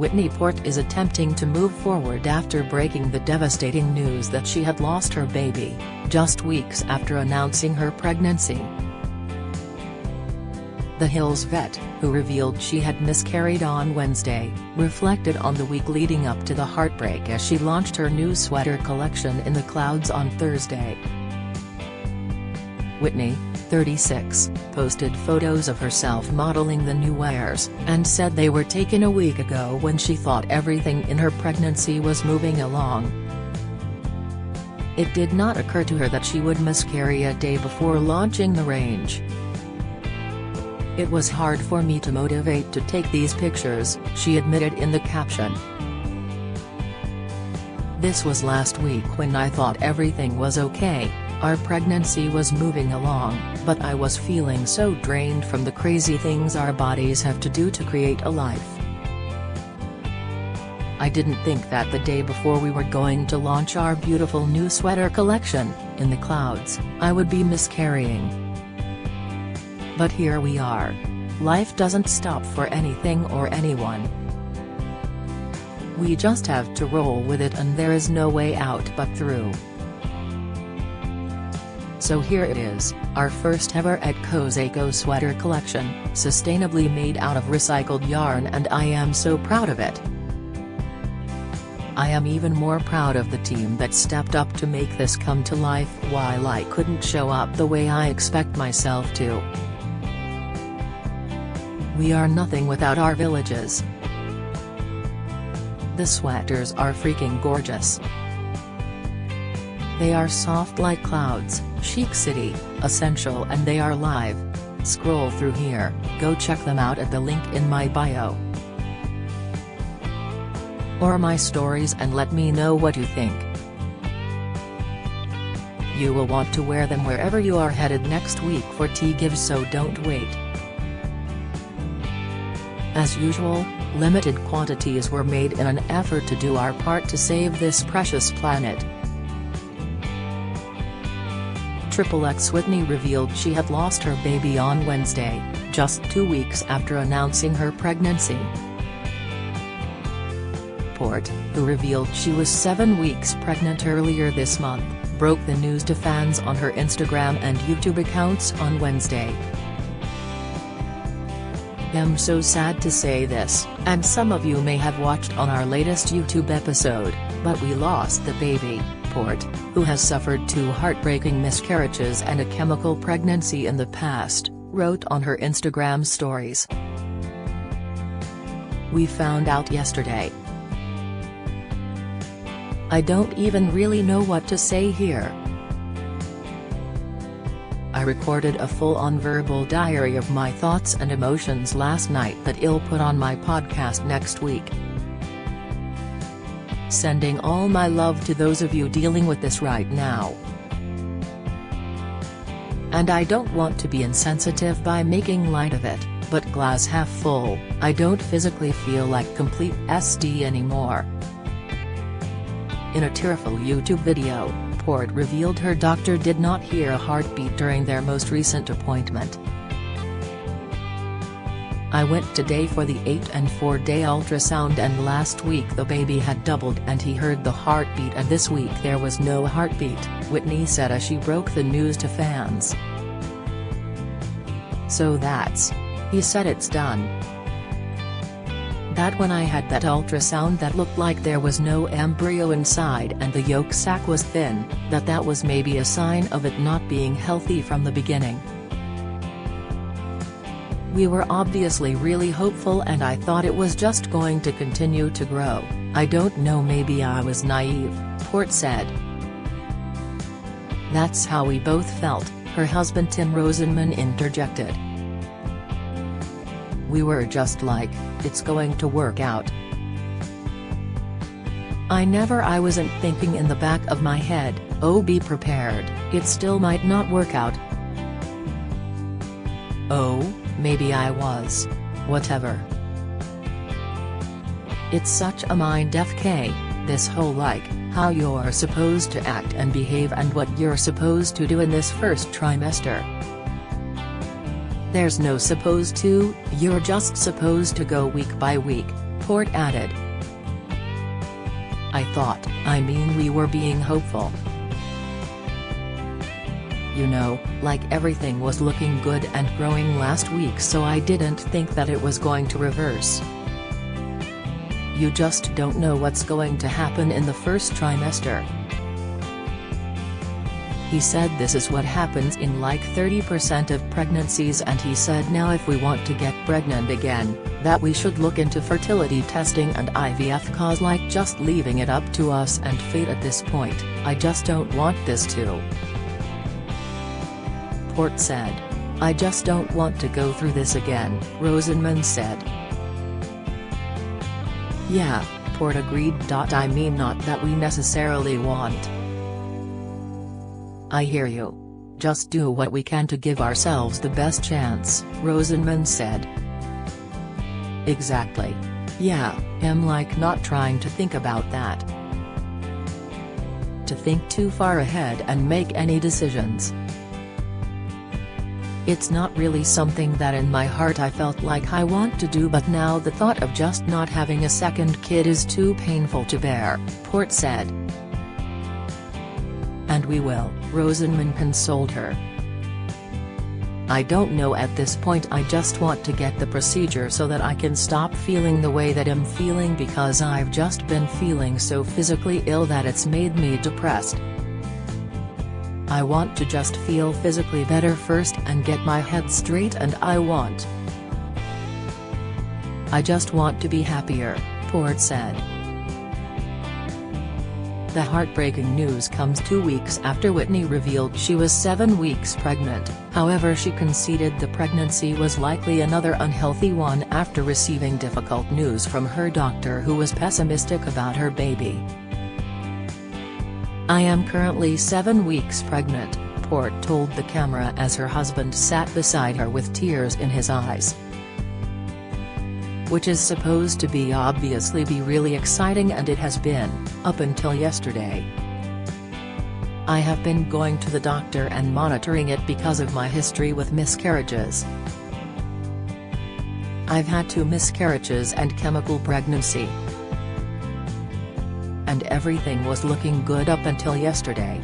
Whitney Port is attempting to move forward after breaking the devastating news that she had lost her baby, just weeks after announcing her pregnancy. The Hills vet, who revealed she had miscarried on Wednesday, reflected on the week leading up to the heartbreak as she launched her new sweater collection in the clouds on Thursday. Whitney, 36, posted photos of herself modeling the new wares, and said they were taken a week ago when she thought everything in her pregnancy was moving along. It did not occur to her that she would miscarry a day before launching the range. "It was hard for me to motivate to take these pictures," she admitted in the caption. "This was last week when I thought everything was okay. Our pregnancy was moving along, but I was feeling so drained from the crazy things our bodies have to do to create a life. I didn't think that the day before we were going to launch our beautiful new sweater collection, In the Clouds, I would be miscarrying. But here we are. Life doesn't stop for anything or anyone. We just have to roll with it, and there is no way out but through. So here it is, our first ever Eco sweater collection, sustainably made out of recycled yarn, and I am so proud of it. I am even more proud of the team that stepped up to make this come to life while I couldn't show up the way I expect myself to. We are nothing without our villages. The sweaters are freaking gorgeous. They are soft like clouds, chic city, essential, and they are live. Scroll through here, go check them out at the link in my bio or my stories and let me know what you think. You will want to wear them wherever you are headed next week for T-Gives, so don't wait. As usual, limited quantities were made in an effort to do our part to save this precious planet. XXX Whitney revealed she had lost her baby on Wednesday, just 2 weeks after announcing her pregnancy. Port, who revealed she was 7 weeks pregnant earlier this month, broke the news to fans on her Instagram and YouTube accounts on Wednesday. "I'm so sad to say this, and some of you may have watched on our latest YouTube episode, but we lost the baby," Port, who has suffered 2 heartbreaking miscarriages and a chemical pregnancy in the past, wrote on her Instagram stories. "We found out yesterday. I don't even really know what to say here. I recorded a full-on verbal diary of my thoughts and emotions last night that I'll put on my podcast next week. Sending all my love to those of you dealing with this right now. And I don't want to be insensitive by making light of it, but glass half full, I don't physically feel like complete SD anymore." In a tearful YouTube video, Port revealed her doctor did not hear a heartbeat during their most recent appointment. "I went today for the 8 and 4-day ultrasound, and last week the baby had doubled and he heard the heartbeat, and this week there was no heartbeat," Whitney said as she broke the news to fans. "So he said it's done. That when I had that ultrasound that looked like there was no embryo inside and the yolk sac was thin, that was maybe a sign of it not being healthy from the beginning. We were obviously really hopeful and I thought it was just going to continue to grow. I don't know, maybe I was naive," Port said. "That's how we both felt," her husband Tim Rosenman interjected. "We were just like, it's going to work out. I wasn't thinking in the back of my head, oh, be prepared, it still might not work out. Oh, maybe I was. Whatever. It's such a mind FK, this whole like, how you're supposed to act and behave and what you're supposed to do in this first trimester. There's no supposed to, you're just supposed to go week by week," Port added. We were being hopeful. You know, like everything was looking good and growing last week, so I didn't think that it was going to reverse. You just don't know what's going to happen in the first trimester. He said this is what happens in like 30% of pregnancies, and he said now if we want to get pregnant again, that we should look into fertility testing and IVF, cause like just leaving it up to us and fate at this point, I just don't want this to. Port said. I just don't want to go through this again, Rosenman said. Yeah, Port agreed. I mean, not that we necessarily want. I hear you. Just do what we can to give ourselves the best chance, Rosenman said. Exactly. Yeah, I'm like not trying to think about that. To think too far ahead and make any decisions. It's not really something that in my heart I felt like I want to do, but now the thought of just not having a second kid is too painful to bear, Port said. And we will, Rosenman consoled her. I don't know at this point, I just want to get the procedure so that I can stop feeling the way that I'm feeling, because I've just been feeling so physically ill that it's made me depressed. I want to just feel physically better first and get my head straight, and I just want to be happier, Port said. The heartbreaking news comes 2 weeks after Whitney revealed she was 7 weeks pregnant. However, she conceded the pregnancy was likely another unhealthy one after receiving difficult news from her doctor, who was pessimistic about her baby. I am currently 7 weeks pregnant, Port told the camera as her husband sat beside her with tears in his eyes. Which is supposed to be obviously be really exciting, and it has been, up until yesterday. I have been going to the doctor and monitoring it because of my history with miscarriages. I've had 2 miscarriages and chemical pregnancy. And everything was looking good up until yesterday.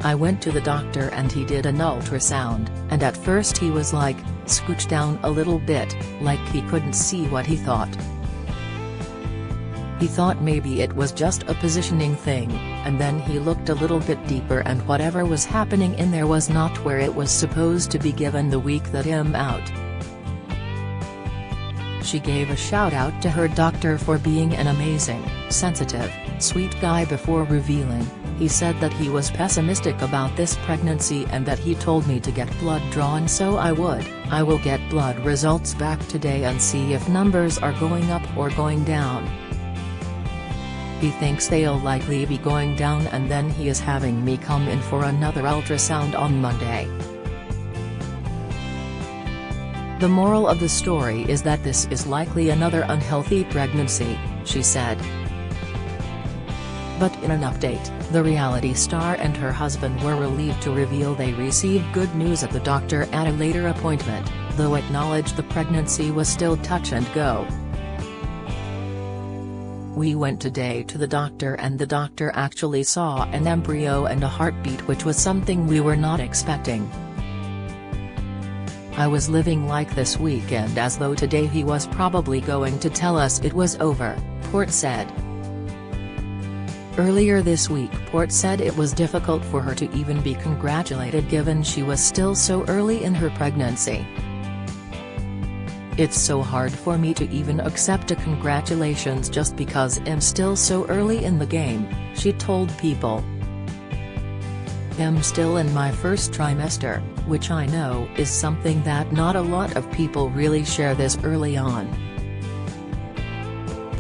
I went to the doctor and he did an ultrasound, and at first he was like, scooch down a little bit, like he couldn't see what he thought. He thought maybe it was just a positioning thing, and then he looked a little bit deeper, and whatever was happening in there was not where it was supposed to be, given the week that I'm out. She gave a shout out to her doctor for being an amazing, sensitive, sweet guy before revealing. He said that he was pessimistic about this pregnancy and that he told me to get blood drawn, so I would. I will get blood results back today and see if numbers are going up or going down. He thinks they'll likely be going down, and then he is having me come in for another ultrasound on Monday. The moral of the story is that this is likely another unhealthy pregnancy, she said. But in an update, the reality star and her husband were relieved to reveal they received good news at the doctor at a later appointment, though acknowledged the pregnancy was still touch and go. We went today to the doctor and the doctor actually saw an embryo and a heartbeat, which was something we were not expecting. I was living like this weekend as though today he was probably going to tell us it was over, Port said. Earlier this week, Port said it was difficult for her to even be congratulated given she was still so early in her pregnancy. It's so hard for me to even accept a congratulations just because I'm still so early in the game, she told People. I'm still in my first trimester, which I know is something that not a lot of people really share this early on.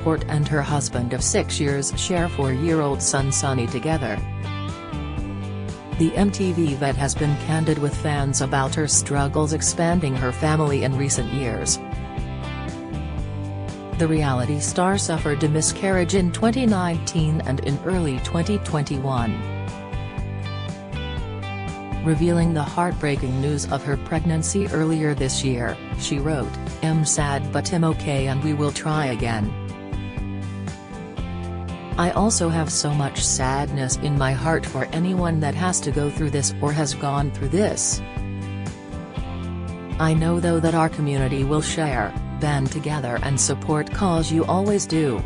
Port and her husband of 6 years share 4-year-old son Sonny together. The MTV vet has been candid with fans about her struggles expanding her family in recent years. The reality star suffered a miscarriage in 2019 and in early 2021. Revealing the heartbreaking news of her pregnancy earlier this year, she wrote, I'm sad but I'm okay and we will try again. I also have so much sadness in my heart for anyone that has to go through this or has gone through this. I know though that our community will share, band together and support cause you always do.